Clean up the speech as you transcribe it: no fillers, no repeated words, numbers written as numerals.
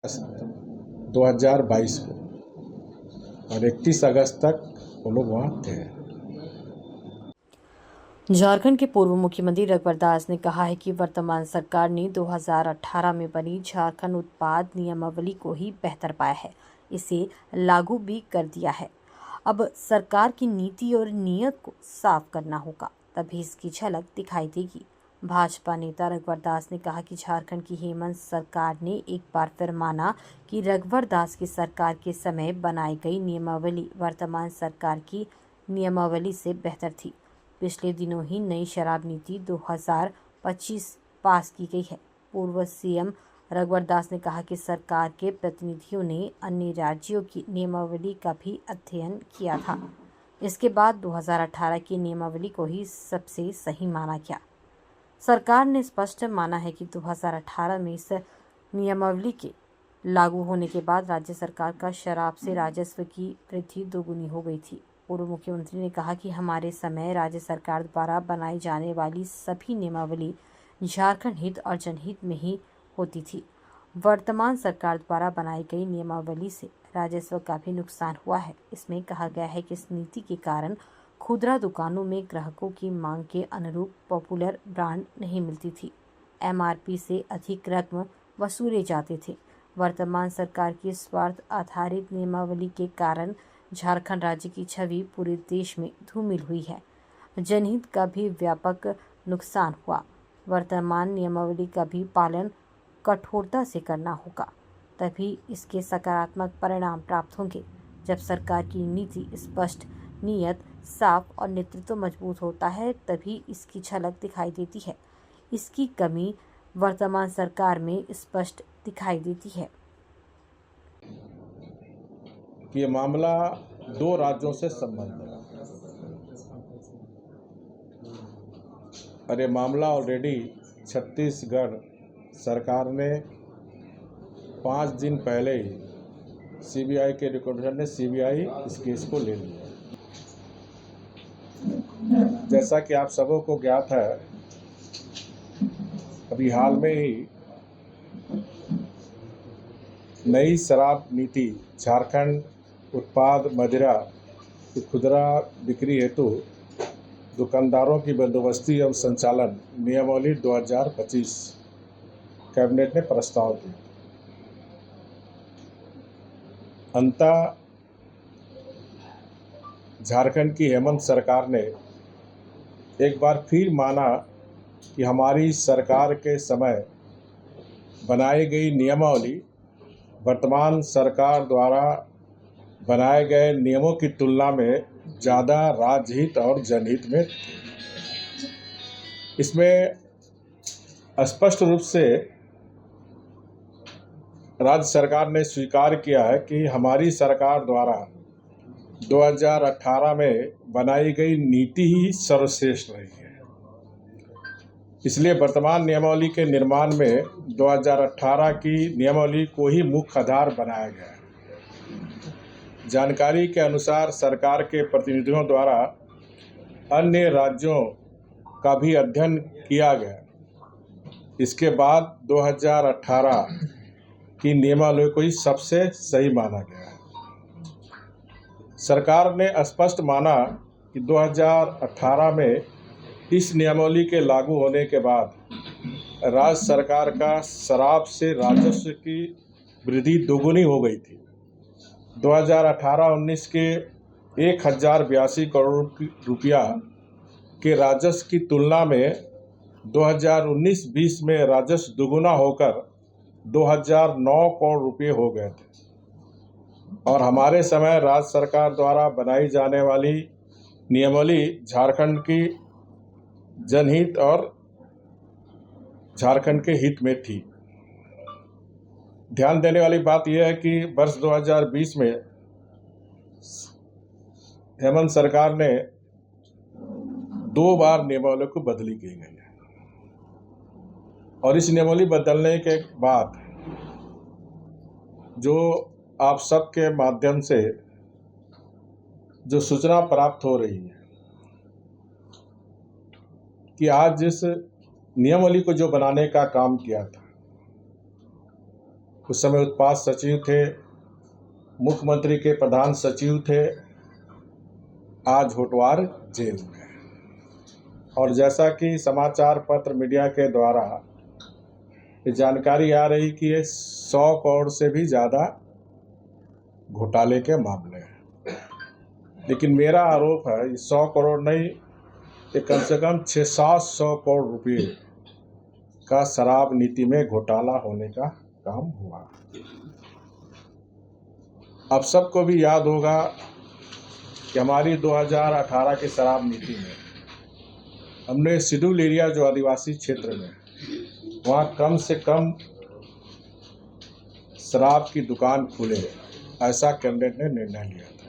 2022 को और 31 अगस्त तक वो लोग वहाँ थे। झारखंड के पूर्व मुख्यमंत्री रघुवर दास ने कहा है कि वर्तमान सरकार ने 2018 में बनी झारखंड उत्पाद नियमावली को ही बेहतर पाया है, इसे लागू भी कर दिया है। अब सरकार की नीति और नीयत को साफ करना होगा, तभी इसकी झलक दिखाई देगी। भाजपा नेता रघुवर दास ने कहा कि झारखंड की हेमंत सरकार ने एक बार फिर माना कि रघुवर दास की सरकार के समय बनाई गई नियमावली वर्तमान सरकार की नियमावली से बेहतर थी। पिछले दिनों ही नई शराब नीति 2025 पास की गई है। पूर्व सीएम रघुवर दास ने कहा कि सरकार के प्रतिनिधियों ने अन्य राज्यों की नियमावली का भी अध्ययन किया था। इसके बाद 2018 की नियमावली को ही सबसे सही माना गया। सरकार ने स्पष्ट माना है कि 2018 में इस नियमावली के लागू होने के बाद राज्य सरकार का शराब से राजस्व की वृद्धि दोगुनी हो गई थी। पूर्व मुख्यमंत्री ने कहा कि हमारे समय राज्य सरकार द्वारा बनाई जाने वाली सभी नियमावली झारखंड हित और जनहित में ही होती थी। वर्तमान सरकार द्वारा बनाई गई नियमावली से राजस्व का भी नुकसान हुआ है। इसमें कहा गया है कि इस नीति के कारण खुदरा दुकानों में ग्राहकों की मांग के अनुरूप पॉपुलर ब्रांड नहीं मिलती थी। एमआरपी से अधिक रकम वसूले जाते थे। वर्तमान सरकार की स्वार्थ आधारित नियमावली के कारण झारखंड राज्य की छवि पूरे देश में धूमिल हुई है। जनहित का भी व्यापक नुकसान हुआ। वर्तमान नियमावली का भी पालन कठोरता से करना होगा, तभी इसके सकारात्मक परिणाम प्राप्त होंगे। जब सरकार की नीति स्पष्ट, नीयत साफ और नेतृत्व मजबूत होता है, तभी इसकी झलक दिखाई देती है। इसकी कमी वर्तमान सरकार में स्पष्ट दिखाई देती है। ये मामला दो राज्यों से संबंधित है और ये मामला ऑलरेडी छत्तीसगढ़ सरकार ने 5 दिन पहले ही सीबीआई के रिकमेंडेशन ने सीबीआई इस केस को ले लिया। जैसा कि आप सबों को ज्ञात है, अभी हाल में ही नई शराब नीति झारखंड उत्पाद मदिरा की खुदरा बिक्री हेतु दुकानदारों की बंदोबस्ती एवं संचालन नियमावली 2025 कैबिनेट ने प्रस्ताव दिया। अंततः झारखंड की हेमंत सरकार ने एक बार फिर माना कि हमारी सरकार के समय बनाई गई नियमावली वर्तमान सरकार द्वारा बनाए गए नियमों की तुलना में ज़्यादा राज्यहित और जनहित में थी। इसमें स्पष्ट रूप से राज्य सरकार ने स्वीकार किया है कि हमारी सरकार द्वारा 2018 में बनाई गई नीति ही सर्वश्रेष्ठ रही है। इसलिए वर्तमान नियमावली के निर्माण में 2018 की नियमावली को ही मुख्य आधार बनाया गया है। जानकारी के अनुसार सरकार के प्रतिनिधियों द्वारा अन्य राज्यों का भी अध्ययन किया गया। इसके बाद 2018 की नियमावली को ही सबसे सही माना गया है। सरकार ने स्पष्ट माना कि 2018 में इस नियमावली के लागू होने के बाद राज्य सरकार का शराब से राजस्व की वृद्धि दोगुनी हो गई थी। 2018-19 के 1082 करोड़ रुपया के राजस्व की तुलना में 2019-20 में राजस्व दोगुना होकर 2009 करोड़ रुपये हो गए थे और हमारे समय राज्य सरकार द्वारा बनाई जाने वाली नियमावली झारखंड की जनहित और झारखंड के हित में थी। ध्यान देने वाली बात यह है कि वर्ष 2020 में हेमंत सरकार ने 2 बार नियमावली को बदली की गई है और इस नियमावली बदलने के बाद जो आप सबके माध्यम से जो सूचना प्राप्त हो रही है कि आज जिस नियमावली को जो बनाने का काम किया था उस समय उत्पाद सचिव थे, मुख्यमंत्री के प्रधान सचिव थे, आज होटवार जेल में। और जैसा कि समाचार पत्र मीडिया के द्वारा ये जानकारी आ रही कि ये 100 करोड़ से भी ज़्यादा घोटाले के मामले हैं। लेकिन मेरा आरोप है ये 100 करोड़ नहीं, ये कम से कम 600-700 करोड़ रुपये का शराब नीति में घोटाला होने का काम हुआ। अब सबको भी याद होगा कि हमारी 2018 की शराब नीति में हमने शेड्यूल एरिया जो आदिवासी क्षेत्र में, वहाँ कम से कम शराब की दुकान खुले, ऐसा कैबिनेट ने निर्णय लिया था।